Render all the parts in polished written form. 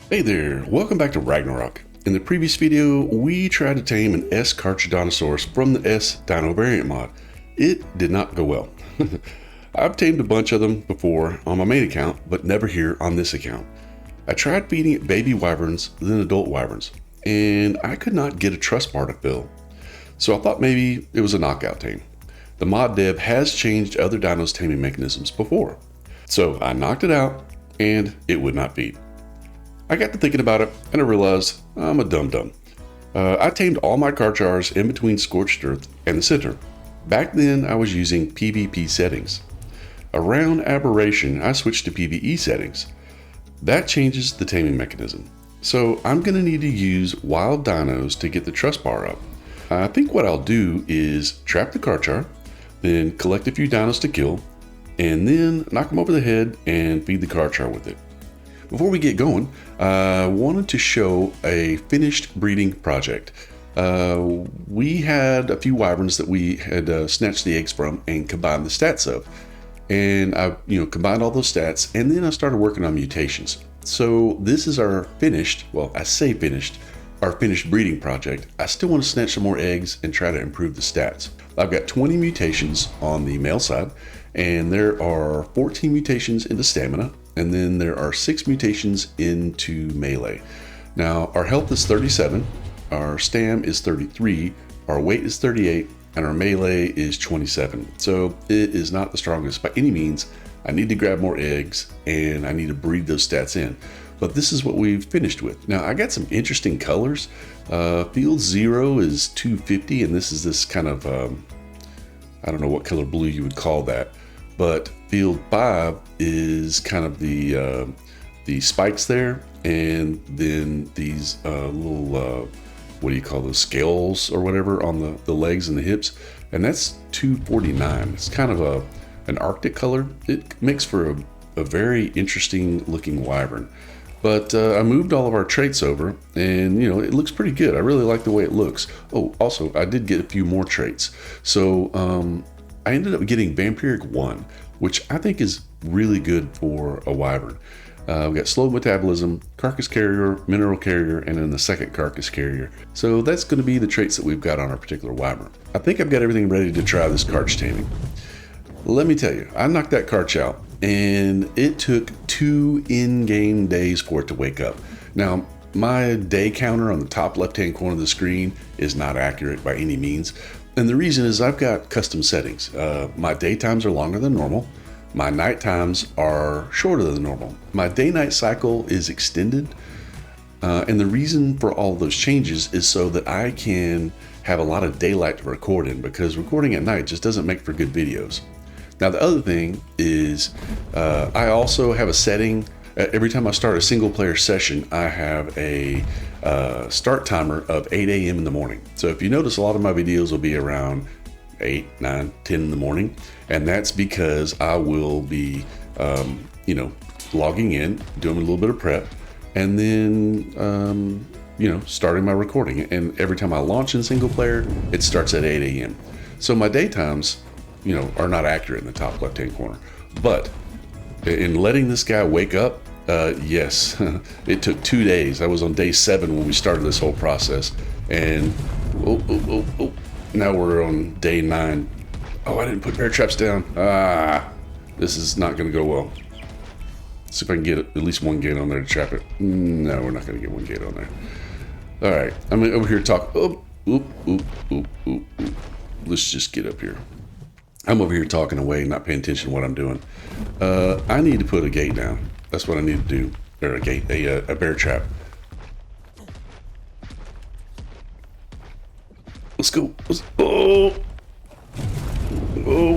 Hey there, welcome back to Ragnarok. In the previous video, we tried to tame an S-Carchar dinosaur from the S-Dino Variant Mod. It did not go well. I've tamed a bunch of them before on my main account, but never here on this account. I tried feeding it baby wyverns, then adult wyverns, and I could not get a truss bar to fill. So I thought maybe it was a knockout tame. The mod dev has changed other dinos' taming mechanisms before. So I knocked it out, and it would not feed. I got to thinking about it, and I realized I'm a dum-dum. I tamed all my Carchars in between Scorched Earth and the center. Back then, I was using PvP settings. Around Aberration, I switched to PvE settings. That changes the taming mechanism. So I'm going to need to use wild dinos to get the truss bar up. I think what I'll do is trap the Carchar, then collect a few dinos to kill, and then knock them over the head and feed the Carchar with it. Before we get going, I wanted to show a finished breeding project. We had a few wyverns that we had snatched the eggs from and combined the stats of. And I combined all those stats, and then I started working on mutations. So this is our finished, well, I say finished, our finished breeding project. I still want to snatch some more eggs and try to improve the stats. I've got 20 mutations on the male side, and there are 14 mutations into stamina, and then there are 6 mutations into melee. Now, our health is 37, our stam is 33, our weight is 38, and our melee is 27. So it is not the strongest by any means. I need to grab more eggs, and I need to breed those stats in. But this is what we've finished with. Now, I got some interesting colors. Field 0 is 250, and this is this kind of, I don't know what color blue you would call that. But field 5 is kind of the spikes there, and then these little, what do you call those, scales or whatever on the legs and the hips, and that's 249. It's kind of an Arctic color. It makes for a very interesting looking wyvern. But I moved all of our traits over, and it looks pretty good. I really like the way it looks. Oh, also, I did get a few more traits. So I ended up getting Vampiric 1, which I think is really good for a wyvern. We've got slow metabolism, carcass carrier, mineral carrier, and then the second carcass carrier. So that's going to be the traits that we've got on our particular wyvern. I think I've got everything ready to try this Carch taming. Let me tell you, I knocked that Carch out, and it took 2 in-game days for it to wake up. Now, my day counter on the top left-hand corner of the screen is not accurate by any means. And the reason is I've got custom settings. My daytimes are longer than normal. My night times are shorter than normal. My day-night cycle is extended. And the reason for all those changes is so that I can have a lot of daylight to record in, because recording at night just doesn't make for good videos. Now, the other thing is I also have a setting. Every time I start a single player session, I have a start timer of 8 a.m. in the morning. So if you notice, a lot of my videos will be around 8, 9, 10 in the morning. And that's because I will be, logging in, doing a little bit of prep, and then, starting my recording. And every time I launch in single player, it starts at 8 a.m. So my daytimes, are not accurate in the top left-hand corner. But in letting this guy wake up, yes, it took 2 days. I was on day 7 when we started this whole process, and now we're on day 9. Oh, I didn't put bear traps down. This is not going to go well. See if I can get at least one gate on there to trap it. No, we're not going to get one gate on there. All right, I'm over here talking. Let's just get up here. I'm over here talking away, not paying attention to what I'm doing. I need to put a gate down. That's what I need to do. Or a bear trap. Let's go. Oh,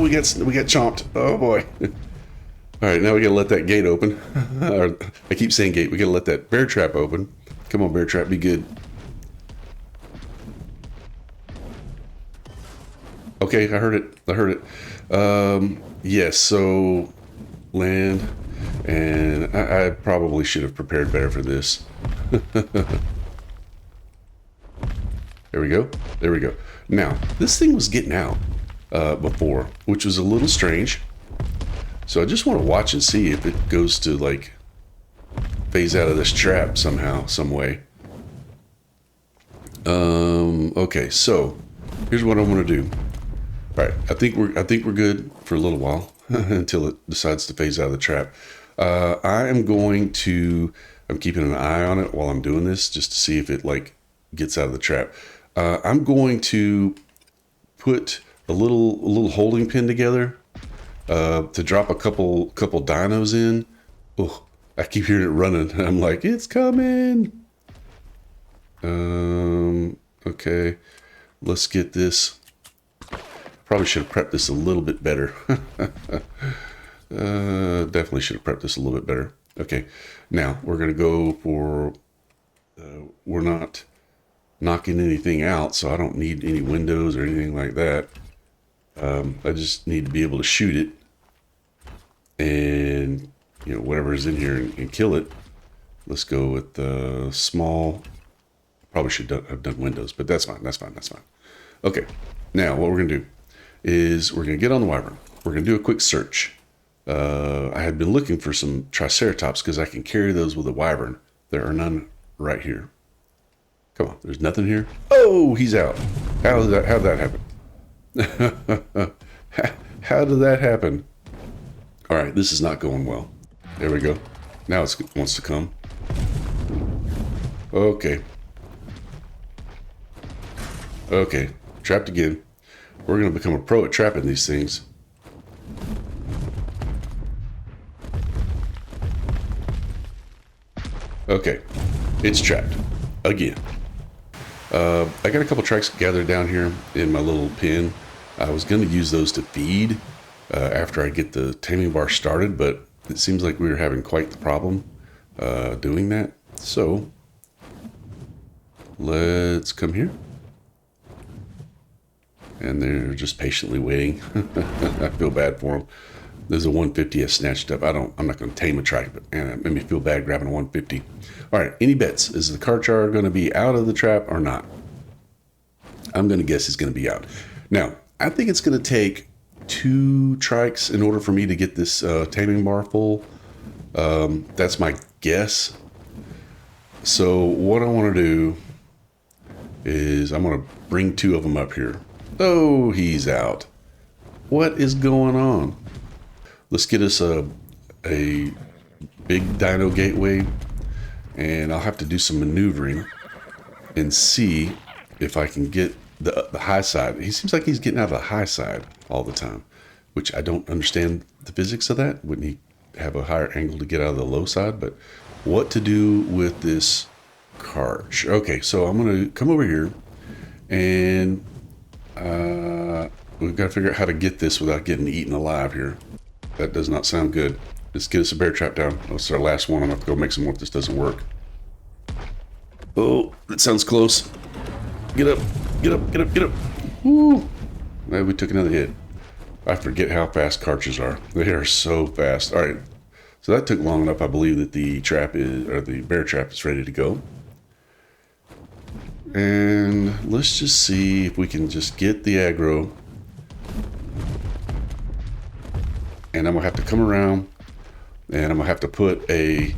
we got chomped. Oh boy. All right, now we gotta let that gate open. I keep saying gate. We gotta let that bear trap open. Come on, bear trap, be good. Okay, I heard it. Yes, so land, and I probably should have prepared better for this. There we go. Now, this thing was getting out before, which was a little strange. So I just want to watch and see if it goes to like phase out of this trap somehow, some way. Okay, so here's what I want to do. All right, I think we're good for a little while until it decides to phase out of the trap. I'm keeping an eye on it while I'm doing this, just to see if it like gets out of the trap. I'm going to put a little holding pin together to drop a couple dinos in. Oh, I keep hearing it running. I'm like, it's coming. Okay, let's get this. Probably should have prepped this a little bit better. Definitely should have prepped this a little bit better. Okay, now we're gonna go for. We're not knocking anything out, so I don't need any windows or anything like that. I just need to be able to shoot it, and whatever is in here and kill it. Let's go with the small. Probably should have done windows, but that's fine. That's fine. Okay, now what we're gonna do is we're gonna get on the wyvern. We're gonna do a quick search. I had been looking for some triceratops because I can carry those with a wyvern. There are none right here. Come on, there's nothing here. Oh, he's out. How'd that happen? How did that happen? All right, this is not going well. There we go. Now it wants to come. Okay. Okay, trapped again. We're gonna become a pro at trapping these things. Okay, it's trapped again. I got a couple tracks gathered down here in my little pen. I was going to use those to feed after I get the taming bar started, but it seems like we were having quite the problem doing that. So let's come here. And they're just patiently waiting. I feel bad for them. There's a 150 I snatched up. I'm not going to tame a track, but man, it made me feel bad grabbing a 150. All right, any bets? Is the Carchar going to be out of the trap or not? I'm going to guess he's going to be out. Now, I think it's going to take 2 trikes in order for me to get this taming bar full. That's my guess. So what I want to do is I'm going to bring 2 of them up here. Oh, he's out. What is going on? Let's get us a big dino gateway, and I'll have to do some maneuvering and see if I can get the high side. He seems like he's getting out of the high side all the time, which I don't understand the physics of that. Wouldn't he have a higher angle to get out of the low side? But what to do with this Carch? Okay, so I'm going to come over here, and we've got to figure out how to get this without getting eaten alive here. That does not sound good. Let's get us a bear trap down. That's our last one. I'm going to have to go make some more if this doesn't work. Oh, that sounds close. Get up, get up, get up, get up. Woo! Well, we took another hit. I forget how fast Carches are. They are so fast. All right. So that took long enough. I believe that the bear trap is ready to go. And let's just see if we can just get the aggro. And I'm going to have to come around, and I'm going to have to put a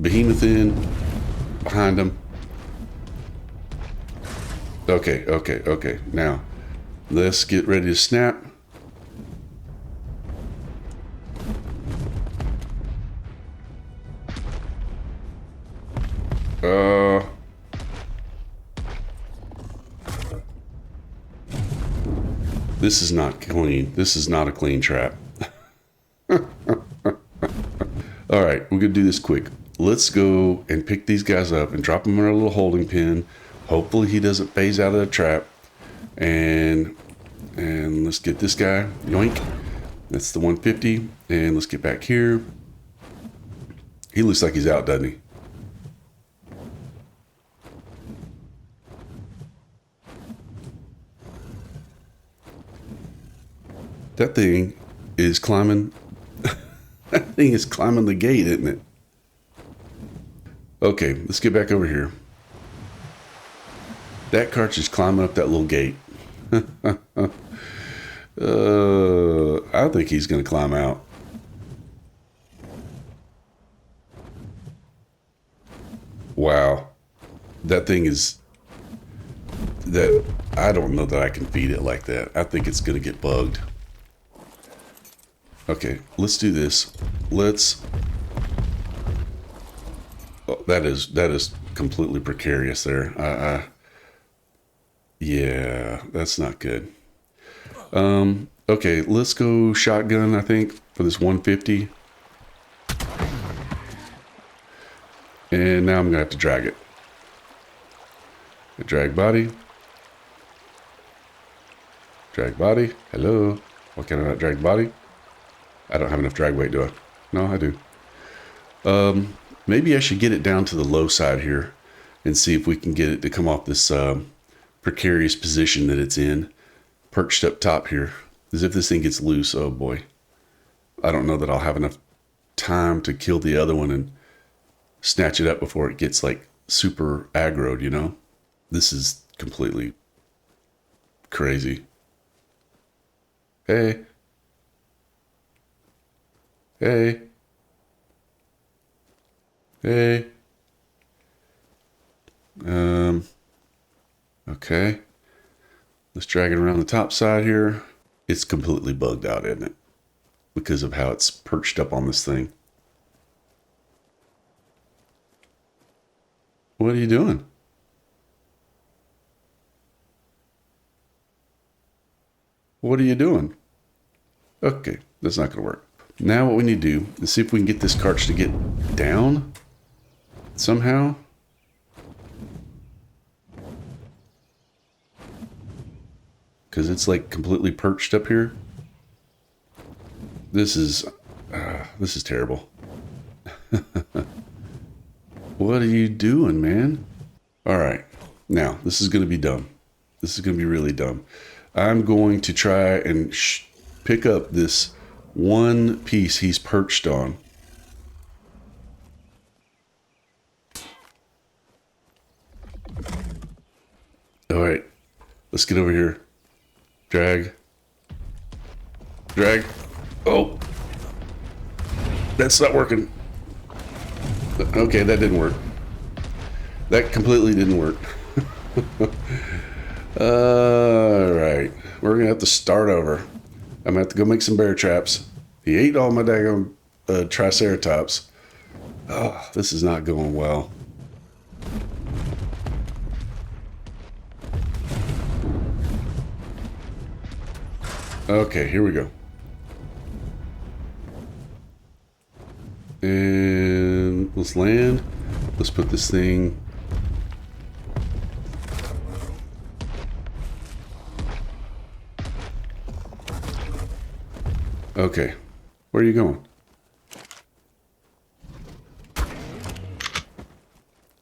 behemoth in behind him. Okay. Now, let's get ready to snap. This is not clean. This is not a clean trap. All right, we're gonna do this quick. Let's go and pick these guys up and drop them in our little holding pen. Hopefully he doesn't phase out of the trap. And let's get this guy. Yoink. That's the 150. And let's get back here. He looks like he's out, doesn't he? That thing is climbing. That thing is climbing the gate, isn't it? Okay, let's get back over here. That Carch is climbing up that little gate. I think he's going to climb out. Wow. That thing is... that I don't know that I can feed it like that. I think it's going to get bugged. Okay, let's do this. Let's... oh, that is completely precarious there. Yeah, that's not good. Okay, let's go shotgun, I think, for this 150. And now I'm going to have to drag it. Drag body. Drag body. Hello. Why can I not drag body? I don't have enough drag weight, do I? No, I do. Maybe I should get it down to the low side here and see if we can get it to come off this precarious position that it's in. Perched up top here. As if this thing gets loose. Oh boy. I don't know that I'll have enough time to kill the other one and snatch it up before it gets like super aggroed, you know? This is completely crazy. Hey. Hey. Hey. Okay. Let's drag it around the top side here. It's completely bugged out, isn't it? Because of how it's perched up on this thing. What are you doing? What are you doing? Okay, that's not going to work. Now what we need to do is see if we can get this cartridge to get down somehow. Because it's like completely perched up here. This is terrible. What are you doing, man? All right, now this is going to be dumb. This is going to be really dumb. I'm going to try and pick up this one piece he's perched on. All right, let's get over here. Drag. Drag. Oh, that's not working. Okay, that didn't work. That completely didn't work. All right, we're gonna have to start over. I'm gonna have to go make some bear traps. He ate all my daggone triceratops. Oh, this is not going well. Okay, here we go. And let's land. Let's put this thing. Okay, where are you going?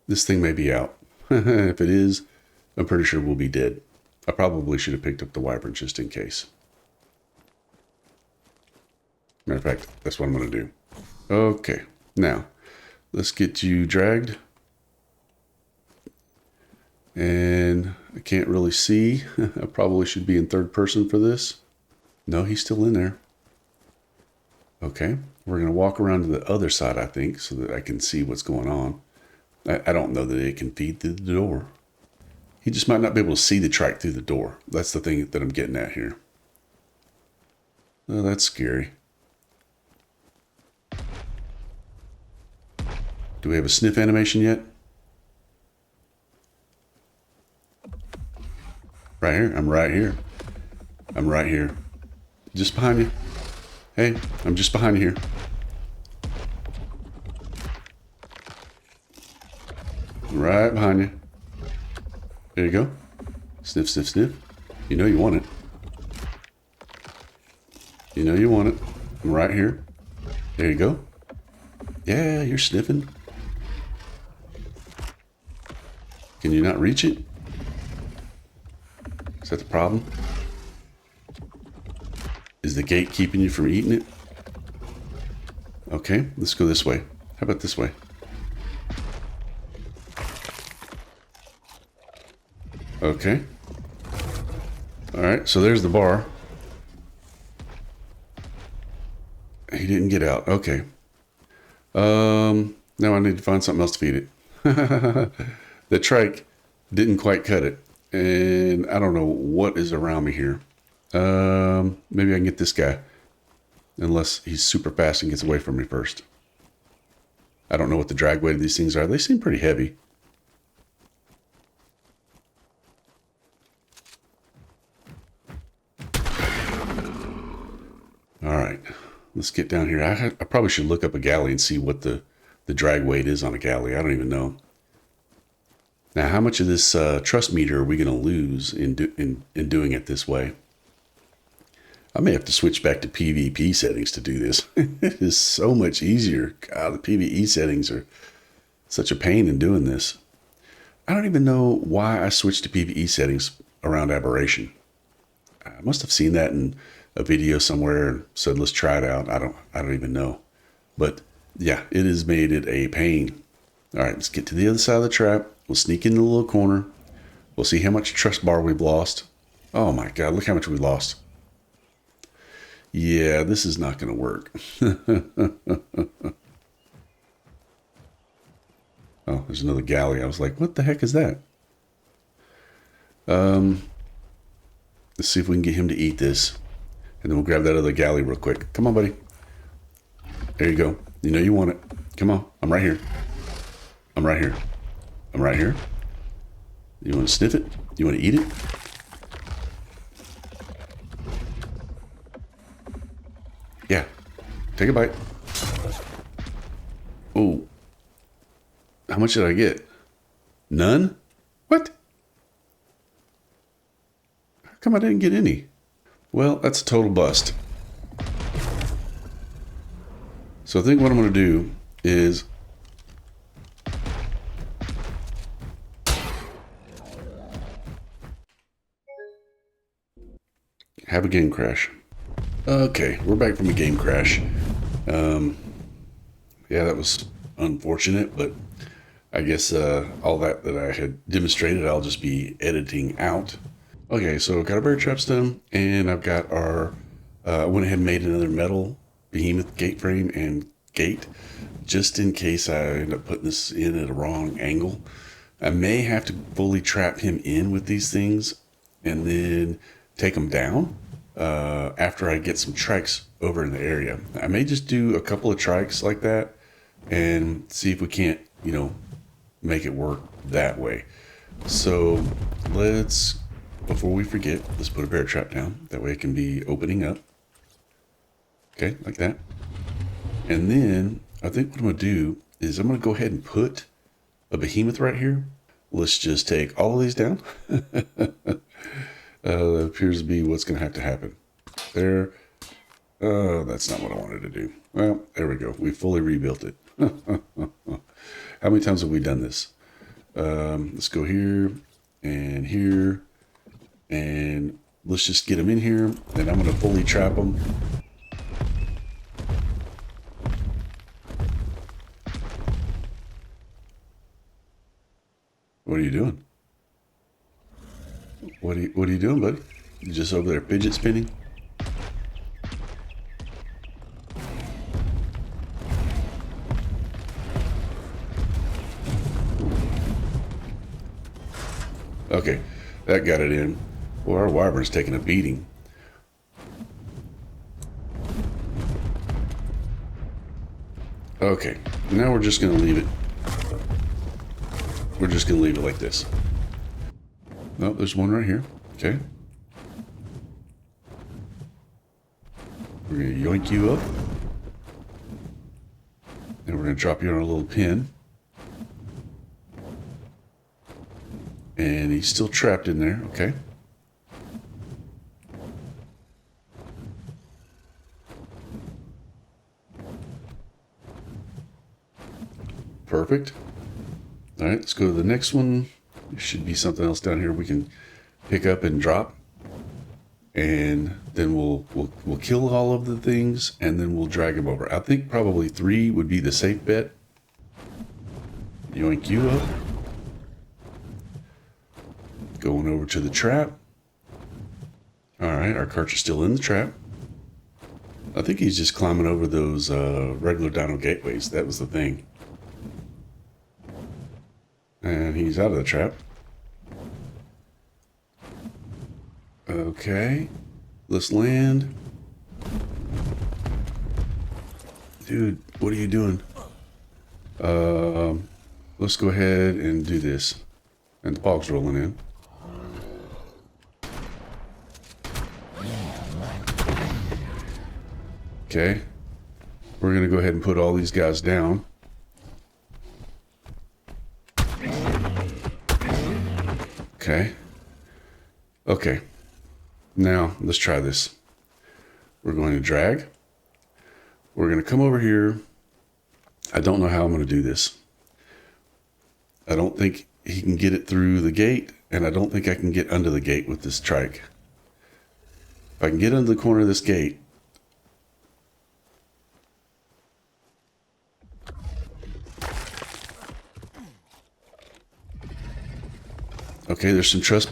This thing may be out. If it is, I'm pretty sure we'll be dead. I probably should have picked up the wyvern just in case. Matter of fact, that's what I'm going to do. Okay, now let's get you dragged. And I can't really see. I probably should be in third person for this. No, he's still in there. Okay, we're going to walk around to the other side, I think, so that I can see what's going on. I don't know that it can feed through the door. He just might not be able to see the trike through the door. That's the thing that I'm getting at here. Oh, that's scary. Do we have a sniff animation yet? Right here. I'm right here. I'm right here. Just behind you. Hey, I'm just behind you here. Right behind you. There you go. Sniff, sniff, sniff. You know you want it. You know you want it. I'm right here. There you go. Yeah, you're sniffing. Can you not reach it? Is that the problem? Is the gate keeping you from eating it? Okay, let's go this way. How about this way? Okay. All right, so there's the bar. He didn't get out. Okay. Now I need to find something else to feed it. The trike didn't quite cut it. And I don't know what is around me here. Maybe I can get this guy. Unless he's super fast and gets away from me first. I don't know what the drag weight of these things are. They seem pretty heavy. All right, let's get down here. I probably should look up a galley and see what the drag weight is on a galley. I don't even know. Now, how much of this trust meter are we going to lose in doing it this way? I may have to switch back to PvP settings to do this. It is so much easier. God, the PvE settings are such a pain in doing this. I don't even know why I switched to PvE settings around aberration. I must have seen that in a video somewhere and said, let's try it out. I don't even know. But yeah, it has made it a pain. All right, let's get to the other side of the trap. We'll sneak into the little corner. We'll see how much trust bar we've lost. Oh my God, look how much we lost. Yeah, this is not going to work. Oh, there's another galley. I was like, what the heck is that? Let's see if we can get him to eat this. And then we'll grab that other galley real quick. Come on, buddy. There you go. You know you want it. Come on. I'm right here. I'm right here. I'm right here. You want to sniff it? You want to eat it? Yeah. Take a bite. Oh. How much did I get? None? What? How come I didn't get any? Well, that's a total bust. So I think what I'm going to do is have a game crash. Okay, we're back from a game crash. Yeah, that was unfortunate, but I guess all that I had demonstrated, I'll just be editing out. Okay, so got our bear traps done, and I've got our, I went ahead and made another metal behemoth gate frame and gate, just in case I end up putting this in at a wrong angle. I may have to fully trap him in with these things and then take them down after I get some trikes over in the area. I may just do a couple of trikes like that and see if we can't, you know, make it work that way. So let's, before we forget, let's put a bear trap down. That way it can be opening up. Okay, like that. And then I think what I'm going to do is I'm going to go ahead and put a behemoth right here. Let's just take all of these down. That appears to be what's going to have to happen. There. That's not what I wanted to do. Well, there we go. We fully rebuilt it. How many times have we done this? Let's go here and let's just get them in here. And I'm going to fully trap them. What are you doing? What are you doing, buddy? You just over there fidget spinning? Okay, that got it in. Well, our wyvern's taking a beating. Okay, now we're just going to leave it. We're just going to leave it like this. Oh, there's one right here. Okay. We're going to yoink you up. And we're going to drop you on a little pin. And he's still trapped in there. Okay. Perfect. All right, let's go to the next one. There should be something else down here we can pick up and drop. And then we'll kill all of the things, and then we'll drag them over. I think probably 3 would be the safe bet. Yoink you up. Going over to the trap. All right, our Carch is still in the trap. I think he's just climbing over those regular dino gateways. That was the thing. And he's out of the trap. Okay. Let's land. Dude, what are you doing? Let's go ahead and do this. And the fog's rolling in. Okay. We're going to go ahead and put all these guys down. Okay. Okay. Now, let's try this. We're going to drag. We're going to come over here. I don't know how I'm going to do this. I don't think he can get it through the gate, and I don't think I can get under the gate with this trike. If I can get under the corner of this gate, okay, there's some trust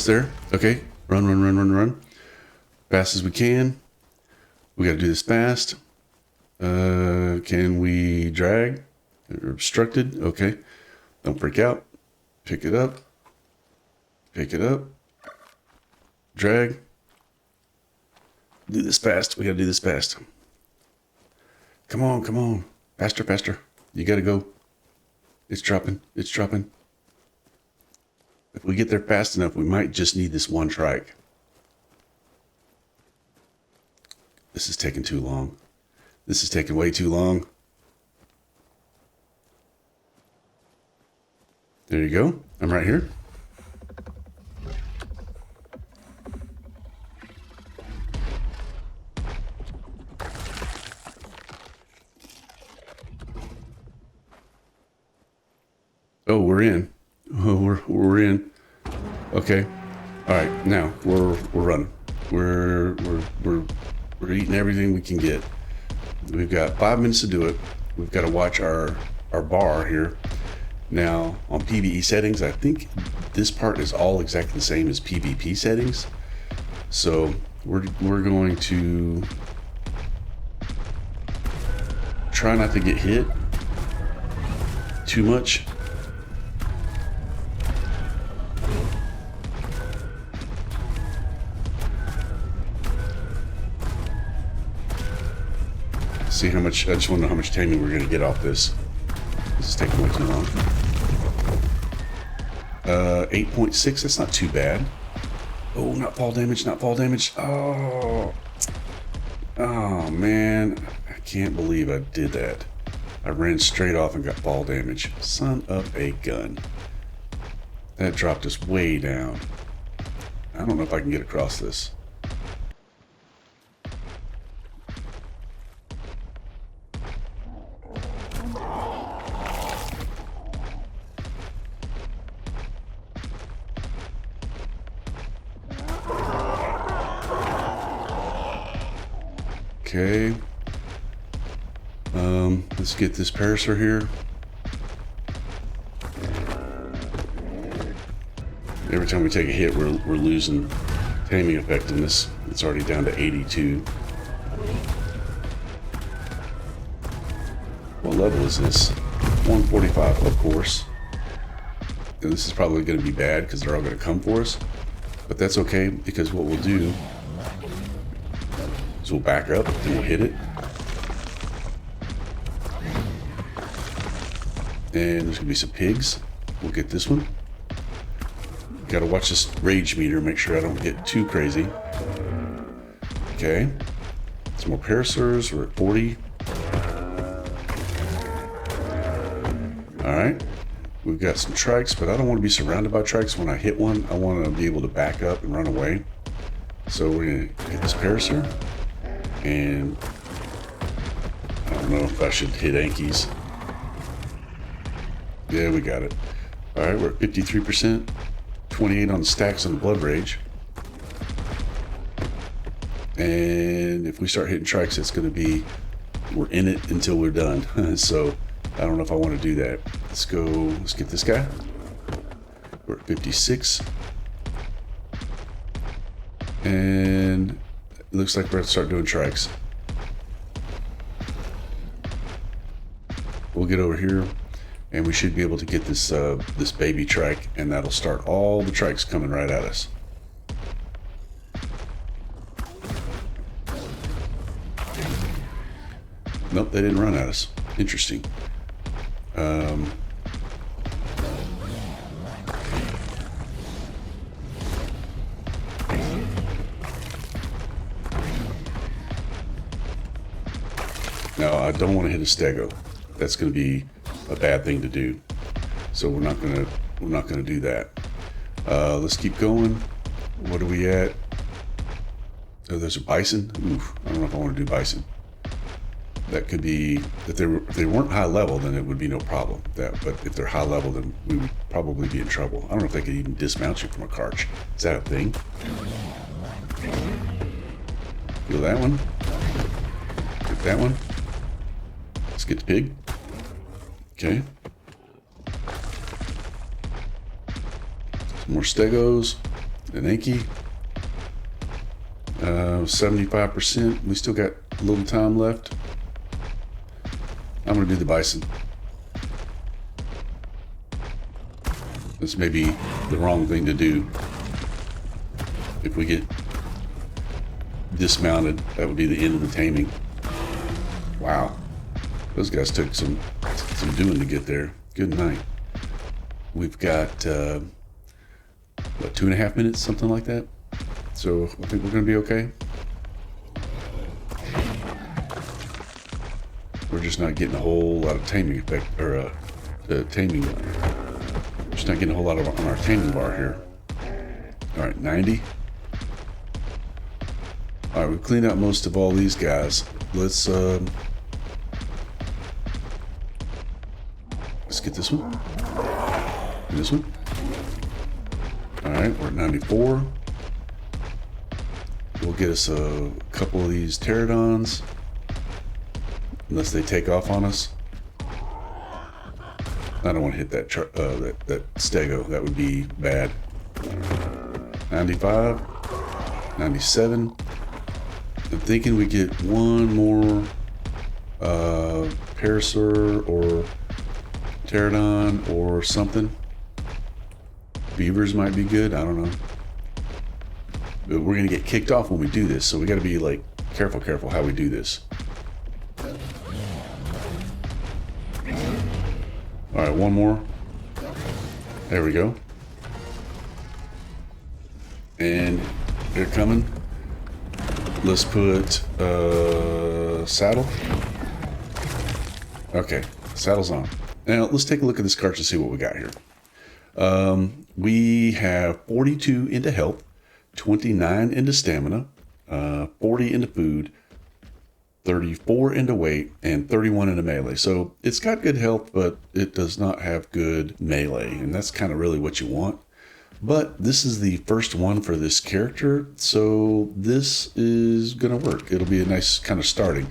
there. Okay, run. Fast as we can. We got to do this fast. Can we drag? Or obstructed? Okay. Don't freak out. Pick it up. Pick it up. Drag. Do this fast. We got to do this fast. Come on. Faster. You got to go. It's dropping. If we get there fast enough, we might just need this one trike. This is taking too long. This is taking way too long. There you go. I'm right here. Oh, we're in. Oh, we're in. Okay. All right. Now we're running. We're eating everything we can get. We've got 5 minutes to do it. We've got to watch our bar here. Now on PvE settings, I think this part is all exactly the same as PvP settings. So we're going to try not to get hit too much. See how much, I just want to know how much taming we're going to get off this. This is taking way too long. 8.6, that's not too bad. Oh, not fall damage. Oh man, I can't believe I did that. I ran straight off and got fall damage. Son of a gun. That dropped us way down. I don't know if I can get across this. Okay. Let's get this parasaur here. Every time we take a hit, we're losing taming effectiveness. It's already down to 82. What level is this? 145, of course. And this is probably going to be bad because they're all going to come for us. But that's okay, because what we'll do is we'll back up and we'll hit it. And there's gonna be some pigs. We'll get this one. Gotta watch this rage meter, make sure I don't get too crazy. Okay. Some more parasaurs, we're at 40. Alright. We've got some trikes, but I don't want to be surrounded by trikes. When I hit one, I want to be able to back up and run away. So we're gonna get this parasaur. And I don't know if I should hit Ankies. Yeah, we got it. All right, we're at 53%, 28 on the stacks on the blood rage. And if we start hitting trikes, it's going to be, we're in it until we're done. So I don't know if I want to do that. Let's get this guy. We're at 56. And it looks like we're going to start doing trikes. We'll get over here and we should be able to get this this baby trike, and that'll start all the trikes coming right at us. Nope, they didn't run at us. Interesting. No, I don't want to hit a stego. That's going to be a bad thing to do. So we're not going to do that. Let's keep going. What are we at? Oh, there's a bison. Oof, I don't know if I want to do bison. That could be, if they weren't high level, then it would be no problem. But if they're high level, then we would probably be in trouble. I don't know if they could even dismount you from a carch. Is that a thing? Feel that one? Get that one. Let's get the pig. Okay. Some more stegos. An Enki. 75%. We still got a little time left. I'm going to do the bison. This may be the wrong thing to do. If we get dismounted, that would be the end of the taming. Wow. Those guys took some doing to get there. Good night. We've got, what, 2.5 minutes, something like that? So I think we're going to be okay. We're just not getting a whole lot of taming effect, or taming. Just not getting a whole lot of on our taming bar here. All right, 90. All right, we've cleaned out most of all these guys. Let's get this one. And this one. All right, we're at 94. We'll get us a couple of these pterodons. Unless they take off on us. I don't want to hit that that stego. That would be bad. 95, 97. I'm thinking we get one more parasaur or pterodon or something. Beavers might be good. I don't know. But we're gonna get kicked off when we do this, so we got to be like careful how we do this. All right, one more. There we go. And they're coming. Let's put saddle. Okay, saddle's on. Now let's take a look at this cart to see what we got here. We have 42 into health, 29 into stamina, 40 into food, 34 into weight, and 31 into melee. So it's got good health, but it does not have good melee, and that's kind of really what you want. But this is the first one for this character, so this is gonna work. It'll be a nice kind of starting.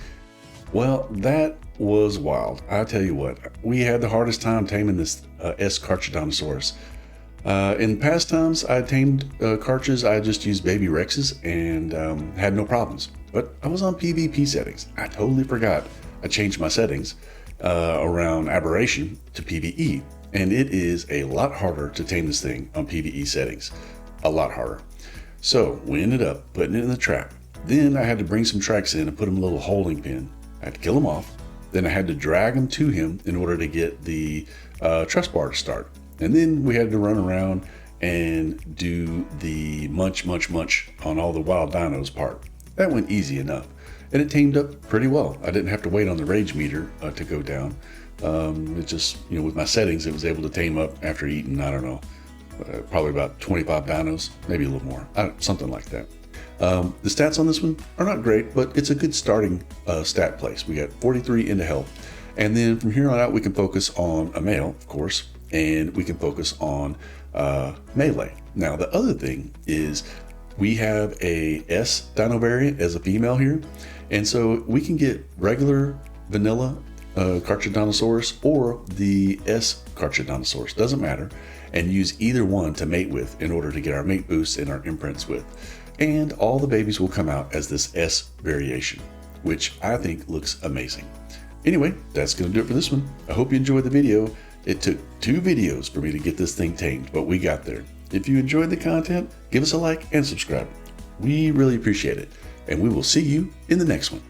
Well, that was wild. I tell you what, we had the hardest time taming this S-Carchar. In past times I tamed carches, I just used baby Rexes and had no problems. But I was on PvP settings. I totally forgot. I changed my settings around aberration to PvE. And it is a lot harder to tame this thing on PvE settings. A lot harder. So we ended up putting it in the trap. Then I had to bring some tracks in and put him in a little holding pen. I had to kill him off. Then I had to drag him to him in order to get the truss bar to start. And then we had to run around and do the munch on all the wild dinos part. That went easy enough. And it tamed up pretty well. I didn't have to wait on the rage meter to go down. It just, you know, with my settings, it was able to tame up after eating, I don't know, probably about 25 dinos, maybe a little more, something like that. The stats on this one are not great, but it's a good starting stat place. We got 43 into health. And then from here on out, we can focus on a male, of course, and we can focus on melee. Now, the other thing is we have a S-Dino Variant as a female here. And so we can get regular vanilla Carchar or the S-Carchar, doesn't matter, and use either one to mate with in order to get our mate boosts and our imprints with. And all the babies will come out as this S variation, which I think looks amazing. Anyway, that's going to do it for this one. I hope you enjoyed the video. It took 2 videos for me to get this thing tamed, but we got there. If you enjoyed the content, give us a like and subscribe. We really appreciate it, and we will see you in the next one.